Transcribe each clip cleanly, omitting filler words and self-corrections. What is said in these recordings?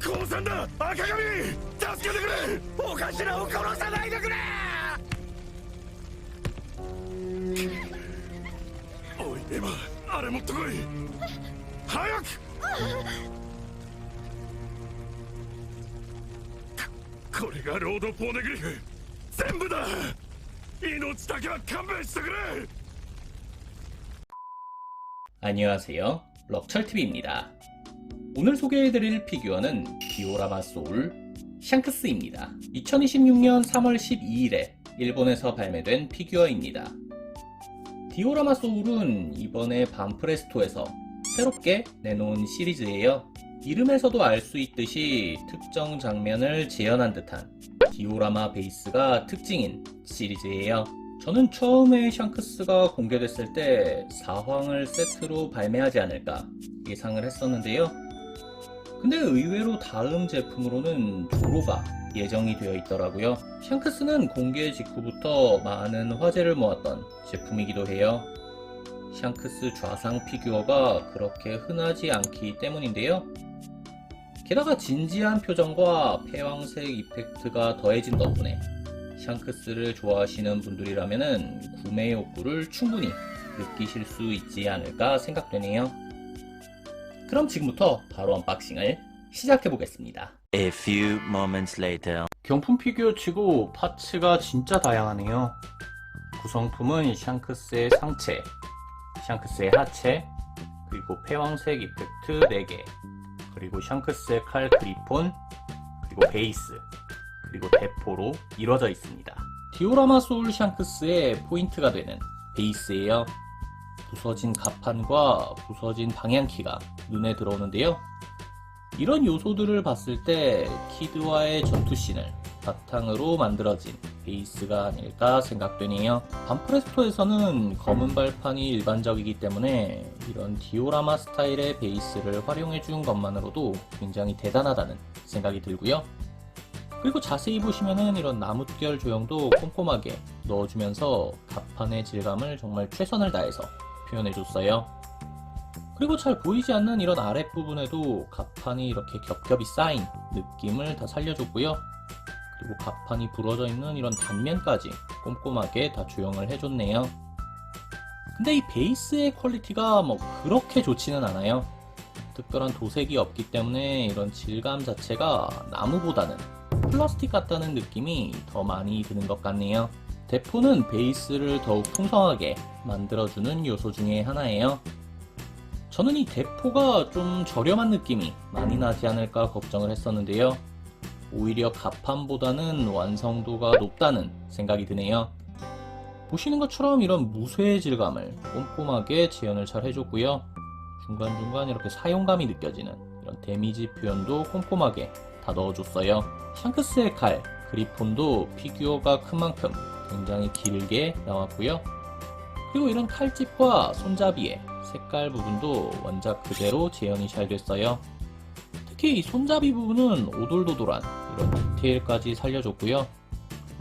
降参だ赤髪助けてくれお頭を殺さないでくれおいエマあれ持ってこい早くこれがロードポーネグリフ全部だ命だけは勘弁してくれ 안녕하세요. 럭철TV입니다. 오늘 소개해드릴 피규어는 디오라마 소울 샹크스입니다. 2026년 3월 12일에 일본에서 발매된 피규어입니다. 디오라마 소울은 이번에 반프레스토에서 새롭게 내놓은 시리즈예요. 이름에서도 알 수 있듯이 특정 장면을 재현한 듯한 디오라마 베이스가 특징인 시리즈예요. 저는 처음에 샹크스가 공개됐을 때 4황을 세트로 발매하지 않을까 예상을 했었는데요. 근데 의외로 다음 제품으로는 조로가 예정이 되어 있더라고요. 샹크스는 공개 직후부터 많은 화제를 모았던 제품이기도 해요. 샹크스 좌상 피규어가 그렇게 흔하지 않기 때문인데요. 게다가 진지한 표정과 패왕색 이펙트가 더해진 덕분에 샹크스를 좋아하시는 분들이라면 구매 욕구를 충분히 느끼실 수 있지 않을까 생각되네요. 그럼 지금부터 바로 언박싱을 시작해보겠습니다. A few moments later. 경품 피규어치고 파츠가 진짜 다양하네요. 구성품은 샹크스의 상체, 샹크스의 하체, 그리고 패왕색 이펙트 4개, 그리고 샹크스의 칼 그리폰, 그리고 베이스, 그리고 대포로 이루어져 있습니다. 디오라마 소울 샹크스의 포인트가 되는 베이스예요. 부서진 갑판과 부서진 방향키가 눈에 들어오는데요. 이런 요소들을 봤을 때 키드와의 전투씬을 바탕으로 만들어진 베이스가 아닐까 생각되네요. 반프레스토에서는 검은 발판이 일반적이기 때문에 이런 디오라마 스타일의 베이스를 활용해준 것만으로도 굉장히 대단하다는 생각이 들고요. 그리고 자세히 보시면은 이런 나뭇결 조형도 꼼꼼하게 넣어주면서 갑판의 질감을 정말 최선을 다해서 표현해줬어요. 그리고 잘 보이지 않는 이런 아랫부분에도 갑판이 이렇게 겹겹이 쌓인 느낌을 다 살려줬고요. 그리고 갑판이 부러져 있는 이런 단면까지 꼼꼼하게 다 조형을 해줬네요. 근데 이 베이스의 퀄리티가 뭐 그렇게 좋지는 않아요. 특별한 도색이 없기 때문에 이런 질감 자체가 나무보다는 플라스틱 같다는 느낌이 더 많이 드는 것 같네요. 대포는 베이스를 더욱 풍성하게 만들어주는 요소 중에 하나예요. 저는 이 대포가 좀 저렴한 느낌이 많이 나지 않을까 걱정을 했었는데요. 오히려 갑판보다는 완성도가 높다는 생각이 드네요. 보시는 것처럼 이런 무쇠의 질감을 꼼꼼하게 재현을 잘 해줬고요. 중간중간 이렇게 사용감이 느껴지는 이런 데미지 표현도 꼼꼼하게 다 넣어줬어요. 샹크스의 칼, 그리폰도 피규어가 큰 만큼 굉장히 길게 나왔고요. 그리고 이런 칼집과 손잡이의 색깔 부분도 원작 그대로 재현이 잘 됐어요. 특히 이 손잡이 부분은 오돌도돌한 이런 디테일까지 살려줬고요.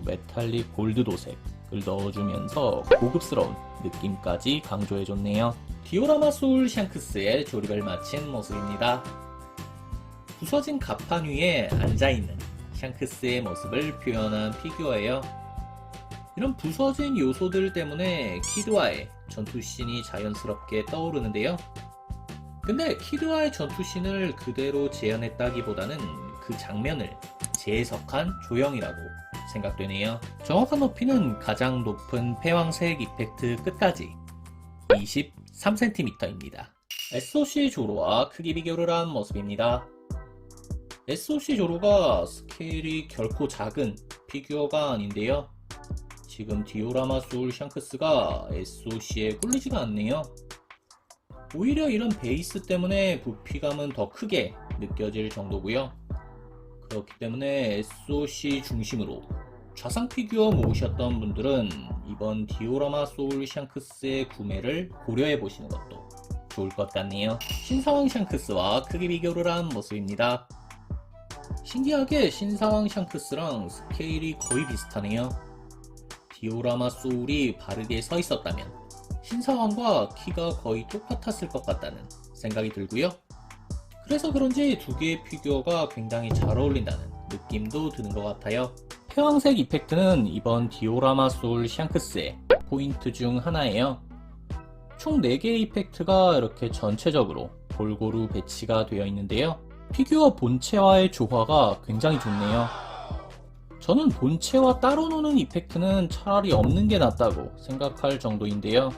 메탈릭 골드 도색을 넣어주면서 고급스러운 느낌까지 강조해줬네요. 디오라마 소울 샹크스의 조립을 마친 모습입니다. 부서진 갑판 위에 앉아있는 샹크스의 모습을 표현한 피규어예요. 이런 부서진 요소들 때문에 키드와의 전투씬이 자연스럽게 떠오르는데요. 근데 키드와의 전투씬을 그대로 재현했다기보다는 그 장면을 재해석한 조형이라고 생각되네요. 정확한 높이는 가장 높은 패왕색 이펙트 끝까지 23cm입니다. SOC 조로와 크기 비교를 한 모습입니다. SOC 조로가 스케일이 결코 작은 피규어가 아닌데요. 지금 디오라마 소울 샹크스가 SOC에 꿀리지가 않네요. 오히려 이런 베이스 때문에 부피감은 더 크게 느껴질 정도고요. 그렇기 때문에 SOC 중심으로 좌상 피규어 모으셨던 분들은 이번 디오라마 소울 샹크스의 구매를 고려해 보시는 것도 좋을 것 같네요. 신사왕 샹크스와 크기 비교를 한 모습입니다. 신기하게 신사왕 샹크스랑 스케일이 거의 비슷하네요. 디오라마 소울이 바르게 서 있었다면 신사왕과 키가 거의 똑같았을 것 같다는 생각이 들고요. 그래서 그런지 두 개의 피규어가 굉장히 잘 어울린다는 느낌도 드는 것 같아요. 패왕색 이펙트는 이번 디오라마 소울 샹크스의 포인트 중 하나예요. 총 4개의 이펙트가 이렇게 전체적으로 골고루 배치가 되어 있는데요. 피규어 본체와의 조화가 굉장히 좋네요. 저는 본체와 따로 노는 이펙트는 차라리 없는 게 낫다고 생각할 정도인데요.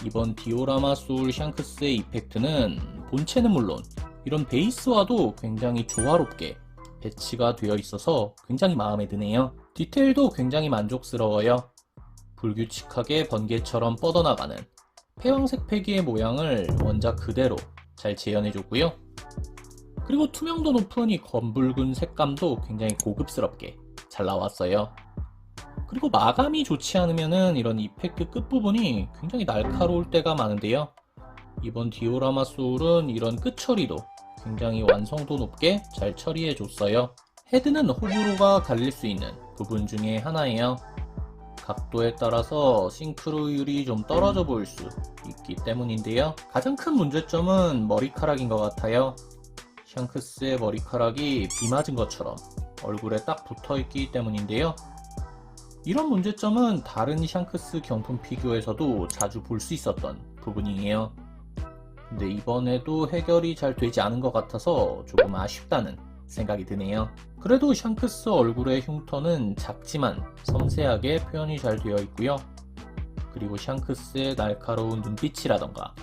이번 디오라마 소울 샹크스의 이펙트는 본체는 물론 이런 베이스와도 굉장히 조화롭게 배치가 되어 있어서 굉장히 마음에 드네요. 디테일도 굉장히 만족스러워요. 불규칙하게 번개처럼 뻗어나가는 패왕색 패기의 모양을 원작 그대로 잘 재현해줬고요. 그리고 투명도 높은 이 검붉은 색감도 굉장히 고급스럽게 잘 나왔어요. 그리고 마감이 좋지 않으면은 이런 이펙트 끝부분이 굉장히 날카로울 때가 많은데요. 이번 디오라마 소울은 이런 끝 처리도 굉장히 완성도 높게 잘 처리해줬어요. 헤드는 호불호가 갈릴 수 있는 부분 중에 하나예요. 각도에 따라서 싱크로율이 좀 떨어져 보일 수 있기 때문인데요. 가장 큰 문제점은 머리카락인 것 같아요. 샹크스의 머리카락이 비 맞은 것처럼 얼굴에 딱 붙어 있기 때문인데요. 이런 문제점은 다른 샹크스 경품 피규어에서도 자주 볼 수 있었던 부분이에요. 근데 이번에도 해결이 잘 되지 않은 것 같아서 조금 아쉽다는 생각이 드네요. 그래도 샹크스 얼굴의 흉터는 작지만 섬세하게 표현이 잘 되어 있고요. 그리고 샹크스의 날카로운 눈빛이라던가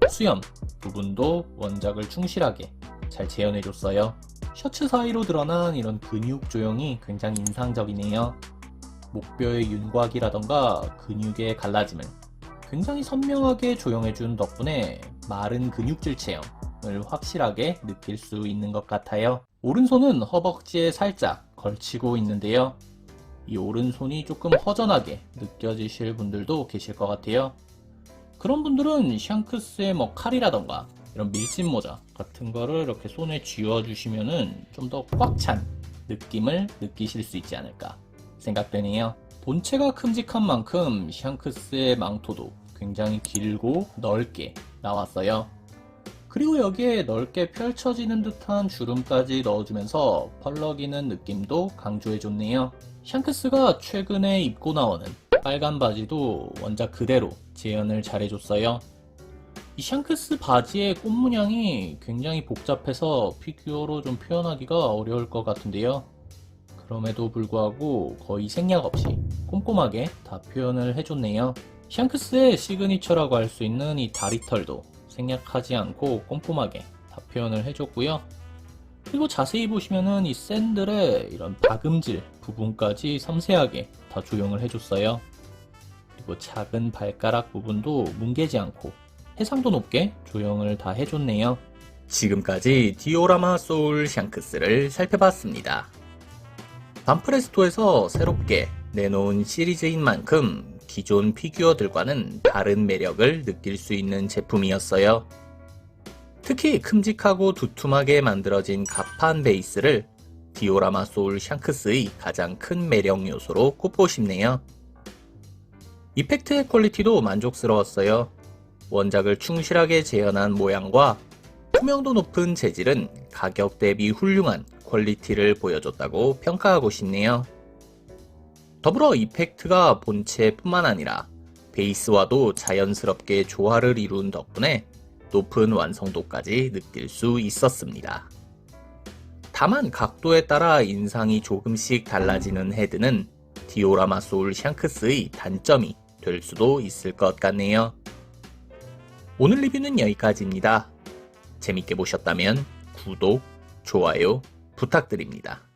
수염 부분도 원작을 충실하게 잘 재현해줬어요. 셔츠 사이로 드러난 이런 근육 조형이 굉장히 인상적이네요. 목뼈의 윤곽이라던가 근육의 갈라짐을 굉장히 선명하게 조형해준 덕분에 마른 근육질 체형을 확실하게 느낄 수 있는 것 같아요. 오른손은 허벅지에 살짝 걸치고 있는데요. 이 오른손이 조금 허전하게 느껴지실 분들도 계실 것 같아요. 그런 분들은 샹크스의 칼이라던가 이런 밀짚 모자 같은 거를 이렇게 손에 쥐어주시면은 좀 더 꽉 찬 느낌을 느끼실 수 있지 않을까 생각되네요. 본체가 큼직한 만큼 샹크스의 망토도 굉장히 길고 넓게 나왔어요. 그리고 여기에 넓게 펼쳐지는 듯한 주름까지 넣어주면서 펄럭이는 느낌도 강조해줬네요. 샹크스가 최근에 입고 나오는 빨간 바지도 원작 그대로 재현을 잘해줬어요. 이 샹크스 바지의 꽃 문양이 굉장히 복잡해서 피규어로 좀 표현하기가 어려울 것 같은데요. 그럼에도 불구하고 거의 생략 없이 꼼꼼하게 다 표현을 해줬네요. 샹크스의 시그니처라고 할 수 있는 이 다리털도 생략하지 않고 꼼꼼하게 다 표현을 해줬고요. 그리고 자세히 보시면은 이 샌들의 이런 박음질 부분까지 섬세하게 다 조형을 해줬어요. 그리고 작은 발가락 부분도 뭉개지 않고 해상도 높게 조형을 다 해줬네요. 지금까지 디오라마 소울 샹크스를 살펴봤습니다. 반프레스토에서 새롭게 내놓은 시리즈인 만큼 기존 피규어들과는 다른 매력을 느낄 수 있는 제품이었어요. 특히 큼직하고 두툼하게 만들어진 가판 베이스를 디오라마 소울 샹크스의 가장 큰 매력 요소로 꼽고 싶네요. 이펙트의 퀄리티도 만족스러웠어요. 원작을 충실하게 재현한 모양과 투명도 높은 재질은 가격 대비 훌륭한 퀄리티를 보여줬다고 평가하고 싶네요. 더불어 이펙트가 본체뿐만 아니라 베이스와도 자연스럽게 조화를 이룬 덕분에 높은 완성도까지 느낄 수 있었습니다. 다만 각도에 따라 인상이 조금씩 달라지는 헤드는 디오라마 소울 샹크스의 단점이 될 수도 있을 것 같네요. 오늘 리뷰는 여기까지입니다. 재밌게 보셨다면 구독, 좋아요 부탁드립니다.